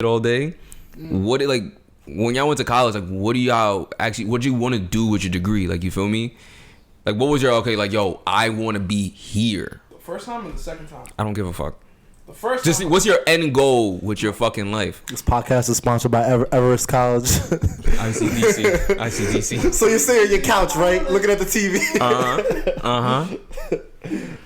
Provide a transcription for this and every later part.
all day. What it like when y'all went to college? Like, what do y'all actually? What do you want to do with your degree? Like, you feel me? Like, what was your like? Yo, I want to be here. The first time or the second time? I don't give a fuck. The first Just time. what's your end goal with your fucking life? This podcast is sponsored by Everest College. ICDC. So you're sitting on your couch, right? Looking at the TV.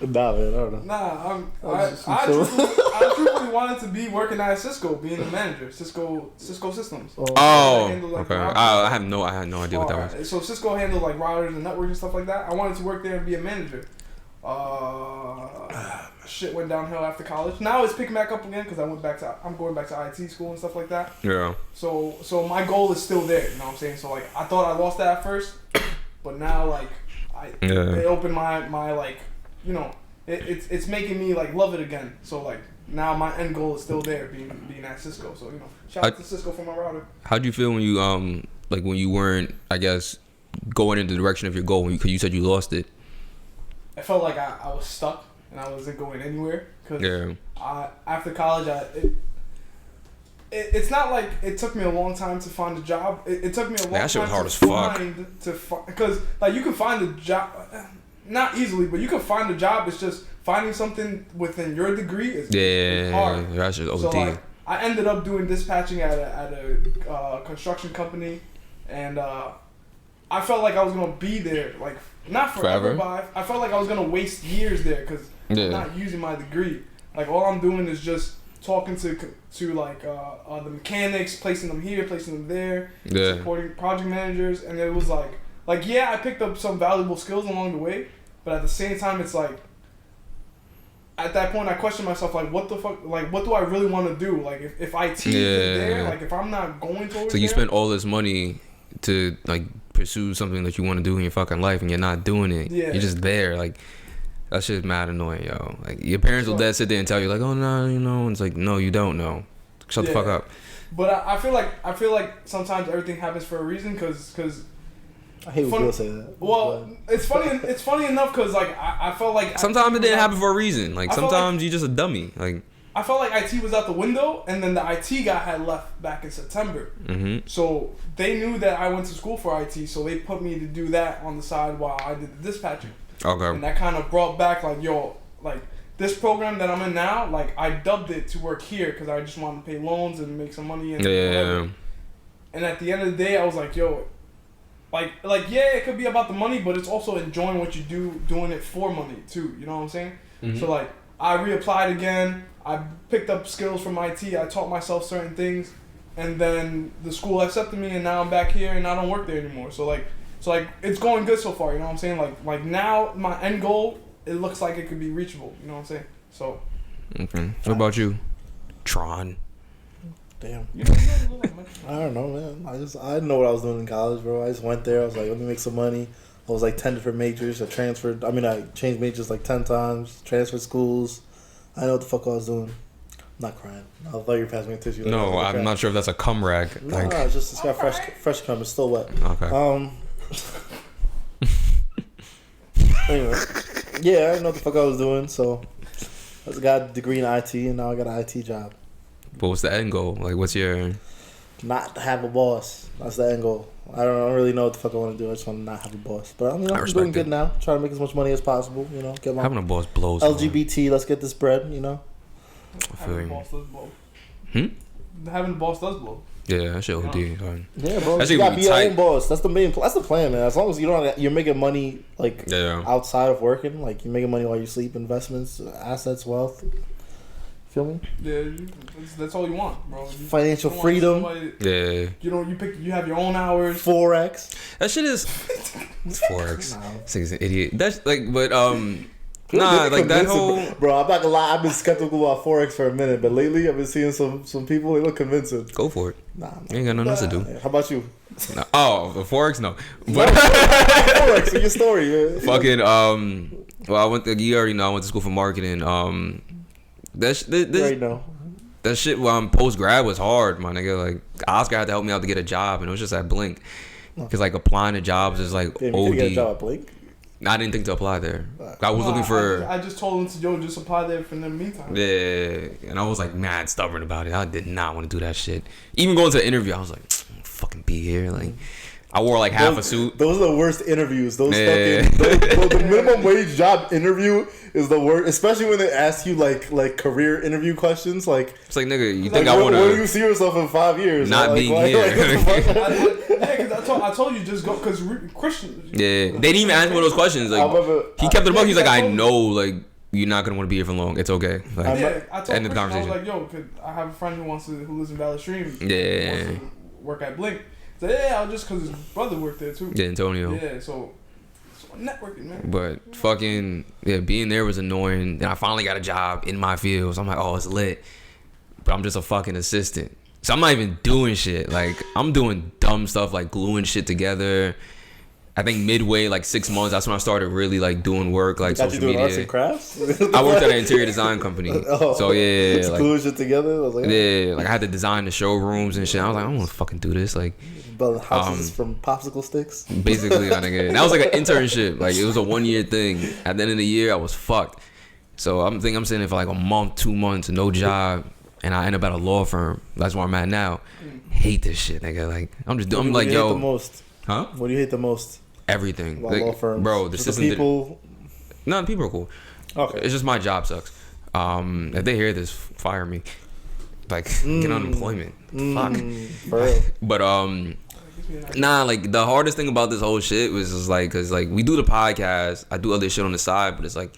Nah, man, I don't know. Nah, I truthfully wanted to be working at Cisco, being a manager, Cisco Systems. Okay. I had no idea what that was. So Cisco handled like routers and networks and stuff like that. I wanted to work there and be a manager. Shit went downhill after college. Now it's picking back up again because I'm going back to IT school and stuff like that. Yeah. So my goal is still there. You know what I'm saying? So like I thought I lost that at first, but now like it opened my like, you know, it's making me like love it again. So like now my end goal is still there, being at Cisco. So you know, shout out to Cisco for my router. How'd you feel when you like when you weren't, I guess, going in the direction of your goal? Because you said you lost it. I felt like I was stuck and I wasn't going anywhere. Cause after college, it's not like it took me a long time to find a job. It took me a long that shit time was hard as fuck. Because like you can find a job, not easily, but you can find a job. It's just finding something within your degree is hard. That's just OD. So like, I ended up doing dispatching at a construction company, and I felt like I was gonna be there like not forever. But I felt like I was gonna waste years there because I'm not using my degree. Like all I'm doing is just talking to like the mechanics, placing them here, placing them there, supporting project managers, and it was like I picked up some valuable skills along the way, but at the same time it's like at that point I questioned myself like what the fuck, like what do I really want to do? Like if IT isn't there, like if I'm not going towards so you spend all this money to like pursue something that you want to do in your fucking life and you're not doing it. You're just there. Like that shit's mad annoying, yo. Like your parents will sit there and tell you like, oh no, you know, and it's like, no, you don't know. Shut the fuck up. But I feel like sometimes everything happens for a reason because I hate when people say that. Well, it's funny enough because like I felt like sometimes it didn't happen for a reason. Like sometimes you're just a dummy. Like I felt like IT was out the window, and then the IT guy had left back in September. Mm-hmm. So they knew that I went to school for IT, so they put me to do that on the side while I did the dispatching. Okay. And that kind of brought back like, yo, like this program that I'm in now, like I dubbed it to work here because I just wanted to pay loans and make some money and whatever. And at the end of the day, I was like, yo, like it could be about the money, but it's also enjoying what you do, doing it for money too. You know what I'm saying? Mm-hmm. So like I reapplied again. I picked up skills from IT. I taught myself certain things, and then the school accepted me, and now I'm back here, and I don't work there anymore. So it's going good so far. You know what I'm saying? Like now my end goal, it looks like it could be reachable. You know what I'm saying? So. Okay. What about you, Tron? Damn. I don't know, man. I didn't know what I was doing in college, bro. I just went there. I was like, let me make some money. I was like 10 different majors. I changed majors like 10 times. Transferred schools. I know what the fuck I was doing. I'm not crying. I thought you were passing me a tissue. No, I'm not sure if that's a cum rag. No, it's got fresh cum. It's still wet. Okay. Anyway, I didn't know what the fuck I was doing, so I got a degree in IT, and now I got an IT job. But what's the end goal? Like, what's your... Not to have a boss. That's the end goal. I don't really know what the fuck I want to do. I just want to not have a boss. But I'm doing good now. Trying to make as much money as possible. You know, get my having a boss blows. LGBT. Let's get this bread. You know. Having a boss does blow. Having a boss does blow. Yeah, that shit OD. Yeah, bro. You gotta be your own boss. That's the plan, man. As long as you're making money like outside of working, like you're making money while you sleep, investments, assets, wealth. Feel me? Yeah, that's all you want, bro. Financial freedom. You have your own hours. Forex. That shit is. It's Forex. This nigga's an idiot. That's like, but like that whole. Bro, I'm not gonna lie. I've been skeptical about Forex for a minute, but lately I've been seeing some people. They look convincing. Go for it. Nah, you ain't got nothing else to do. How about you? Nah. Oh, the Forex, no. But Forex, your story. Man. Fucking well, I went to school for marketing. That shit post grad was hard, my nigga. Like Oscar had to help me out to get a job, and it was just at Blink, because like applying to jobs is like OD. You get a job at Blink? I didn't think to apply there. I was looking for. I just told him to just apply there for the meantime. Yeah, and I was like mad stubborn about it. I did not want to do that shit. Even going to the interview, I was like, fucking be here. Like, I wore like half a suit. Those are the worst interviews. The minimum wage job interview is the worst, especially when they ask you like career interview questions. Like, it's like, nigga, you think I want to? Where do you see yourself in 5 years? Not being here. I told you just go because Christian. Yeah, they didn't even ask me those questions. Like, he kept it a buck. He's like, I know, like, you're not gonna want to be here for long. It's okay. Like, I told Christian, I was like, yo, I have a friend who lives in Valley Stream. Yeah. Wants to work at Blink. So yeah, I'll just because his brother worked there too. Yeah, Antonio. Yeah, so networking, man. But fucking being there was annoying. And I finally got a job in my field. So I'm like, oh, it's lit. But I'm just a fucking assistant. So I'm not even doing shit. Like, I'm doing dumb stuff like gluing shit together. I think midway, like 6 months, that's when I started really like doing work, like social media. Arts and crafts? I worked at an interior design company. So yeah, like, gluing shit together. I was like, yeah, like I had to design the showrooms and shit. I was like, I don't want to fucking do this. Like, build houses from popsicle sticks. Basically, my nigga. That was like an internship. Like, it was a 1 year thing. At the end of the year, I was fucked. So I'm sitting there for like a month, 2 months, no job. And I end up at a law firm. That's where I'm at now. Hate this shit, nigga. Like, I'm like, yo. Hate the most? Huh? What do you hate the most? Everything. Like, law firms. Bro, the system. The people. No, the people are cool. Okay. It's just my job sucks. If they hear this, fire me. Like, get unemployment. Fuck. For real. But nah, like the hardest thing about this whole shit was just like, cause like we do the podcast, I do other shit on the side, but it's like,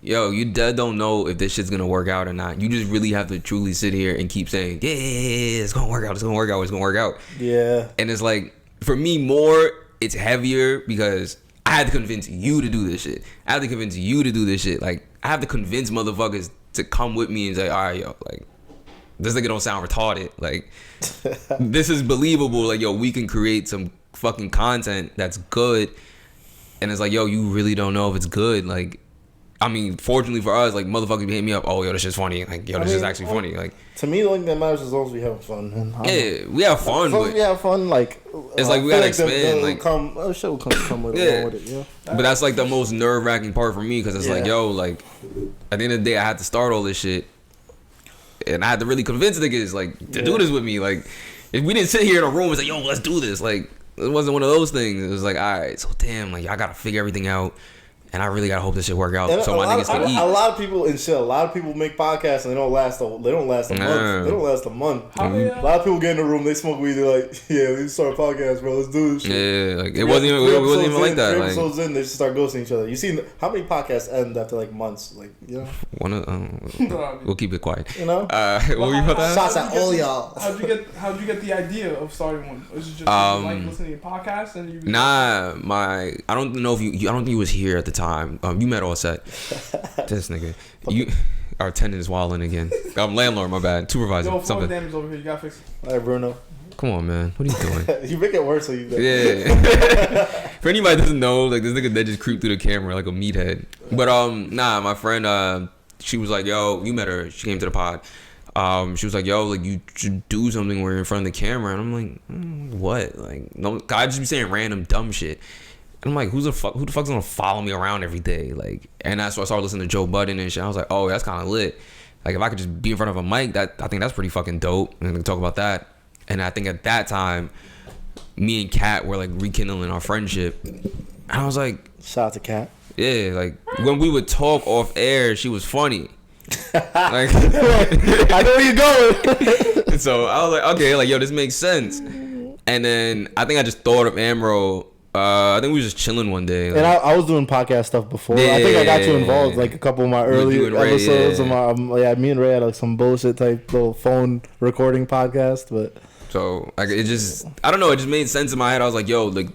yo, you dead don't know if this shit's gonna work out or not. You just really have to truly sit here and keep saying, yeah, it's gonna work out, it's gonna work out, it's gonna work out. Yeah. And it's like, for me, more, it's heavier because I had to convince you to do this shit. I have to convince you to do this shit. Like, I have to convince motherfuckers to come with me and say, all right, yo, like, this nigga don't sound retarded. Like, this is believable. Like, yo, we can create some fucking content that's good. And it's like, yo, you really don't know if it's good. Like, I mean, fortunately for us, like, motherfuckers hit me up. Oh, yo, this shit's funny. Like, yo, this is actually funny. Like, to me, the only thing that matters is as long as we have fun. And yeah, we have fun. But we have fun. Like, it's like we gotta expand. Like, shit will come with it. Yeah. With it, yeah. But that's like the most nerve wracking part for me because it's like, yo, like, at the end of the day, I had to start all this shit, and I had to really convince niggas like to do this with me. Like, if we didn't sit here in a room and say, yo, let's do this, like, it wasn't one of those things. It was like, all right, so damn, like, I gotta figure everything out. And I really gotta hope this shit work out so my niggas can eat. A lot of people make podcasts and they don't last a month. They don't last a month. A lot of people get in the room, they smoke weed, they're like, yeah, let's start a podcast, bro. Let's do this shit. Yeah, like it wasn't even like that. 3 episodes in, they just start ghosting each other. You see how many podcasts end after like months? Like, you know, we'll keep it quiet. You know, what were you about that? Shots at all y'all. How'd you get the idea of starting one? Was it just like listening to podcasts and you? Nah, I don't know if you. I don't think you was here at the time. You met all set. This nigga, our tenant is wilding again. I'm landlord, my bad. Supervisor, yo, something. Damage over here. You gotta fix it. All right, Bruno. Come on, man. What are you doing? You make it worse when you do. Yeah. For anybody that doesn't know, like this nigga that just creeped through the camera like a meathead. But nah, my friend, she was like, yo, you met her. She came to the pod. She was like, yo, like you should do something where you're in front of the camera. And I'm like, what? Like, no, I just be saying random dumb shit. And I'm like, who the fuck's gonna follow me around every day? Like, and that's why I started listening to Joe Budden and shit. I was like, oh, that's kind of lit. Like, if I could just be in front of a mic, I think that's pretty fucking dope. And we can talk about that. And I think at that time, me and Kat were like rekindling our friendship. And I was like, shout out to Kat. Yeah, like when we would talk off air, she was funny. Like, I know where you're going. So I was like, okay, like, yo, this makes sense. And then I think I just thought of Amro. I think we were just chilling one day. Like, and I was doing podcast stuff before. I think I got you involved, like a couple of my early episodes. Me and Ray had like some bullshit type little phone recording podcast, but. So like it just, I don't know, it just made sense in my head. I was like, yo, like,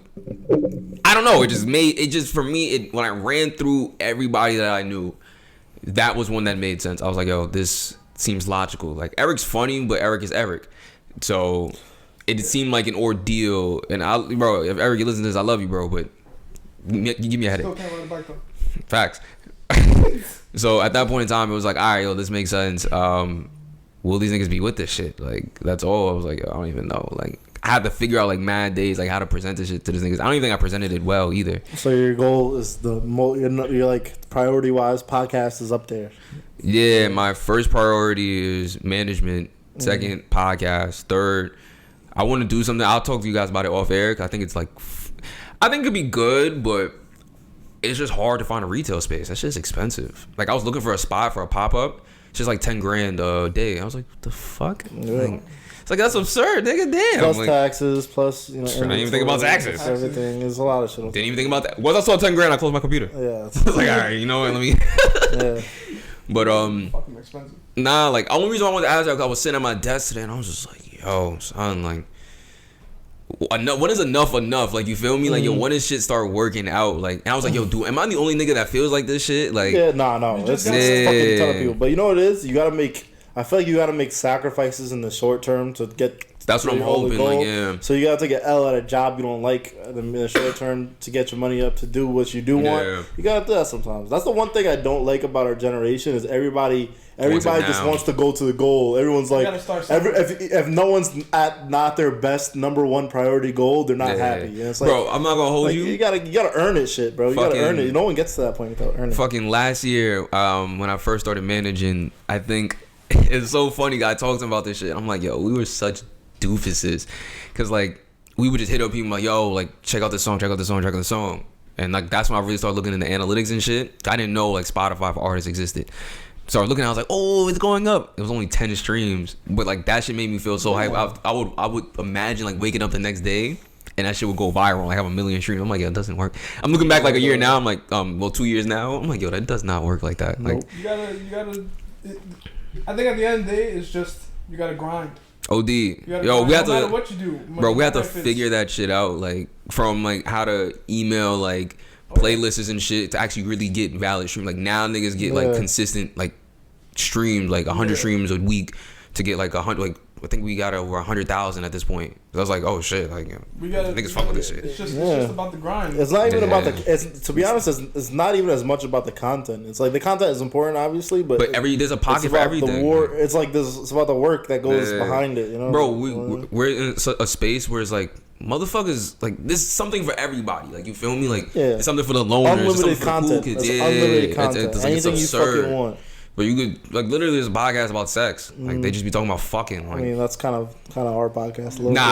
I don't know, it just for me, when I ran through everybody that I knew, that was one that made sense. I was like, yo, this seems logical. Like, Eric's funny, but Eric is Eric. So it seemed like an ordeal. And bro, if Eric, you listen to this, I love you, bro, but you give me a headache. Still can't ride a bike though. Facts. So at that point in time, it was like, all right, yo, this makes sense. Will these niggas be with this shit? Like, that's all. I was like, I don't even know. Like, I had to figure out like mad days, like how to present this shit to this niggas. I don't even think I presented it well either. So your goal is you're like priority wise, podcast is up there. Yeah, my first priority is management. Second, podcast. Third, I want to do something. I'll talk to you guys about it off air. 'Cause I think it's like, I think it'd be good, but it's just hard to find a retail space. That shit's expensive. Like I was looking for a spot for a pop up. It's just like $10,000 a day. I was like, what the fuck? Yeah. It's like that's absurd, nigga. Damn. Plus like, taxes, plus I didn't even think about taxes. Everything. There's a lot of shit. Didn't even think about that. Once I saw $10,000, I closed my computer. Yeah. I was like, all right, you know what? Let me. Yeah. But fucking expensive. Nah, like only reason I wanted to ask that, I was sitting at my desk today and I was just like, yo, son, like, enough. What is enough? Like, you feel me? Like, yo, when does shit start working out? Like, and I was like, yo, dude, am I the only nigga that feels like this shit? Like, yeah, no, it's fucking a ton of people. But you know what it is? You gotta make. I feel like you gotta make sacrifices in the short term to get. That's what I'm hoping. Like, yeah. So you gotta take an L at a job you don't like in the short term to get your money up to do what you do want. You gotta do that sometimes. That's the one thing I don't like about our generation is everybody just wants to go to the goal. Everyone's like, if no one's at not their best number one priority goal, they're not happy. And it's like, bro, I'm not gonna hold like, you. You gotta earn it, shit, bro. You gotta earn it. No one gets to that point without earning it. Fucking last year, when I first started managing, I think it's so funny. I talked about this shit. I'm like, yo, we were such doofuses, cause like we would just hit up people like, yo, like check out this song, and like that's when I really started looking into analytics and shit. I didn't know like Spotify for artists existed. So I was looking, I was like, oh, it's going up. It was only 10 streams, but like that shit made me feel so hype. I would imagine like waking up the next day and that shit would go viral, like have 1 million streams. I'm like, yo, it doesn't work. I'm looking back like a year now. I'm like, 2 years now. I'm like, yo, that does not work like that. Like, you gotta. I think at the end of the day, it's just you gotta grind. OD. Yo, we have to. No matter what you do, bro, we have to figure that shit out. Like from like how to email like playlists and shit to actually really get valid stream. Like now niggas get like consistent like streams, like 100 streams a week to get like 100. Like I think we got over 100,000 at this point. I was like, oh shit, like niggas fuck with this shit. It's just about the grind. It's not even about the. To be honest, it's not even as much about the content. It's like the content is important, obviously, but there's a pocket for everything. It's like it's about the work that goes behind it. You know, bro. We're in a space where it's like motherfuckers, like this is something for everybody. Like you feel me? Like it's something for the loners, unlimited content. For the cool kids. Unlimited content. Anything you fucking want. But you could like literally there's a podcast about sex. Like they just be talking about fucking. Like, I mean that's kind of our podcast. Nah,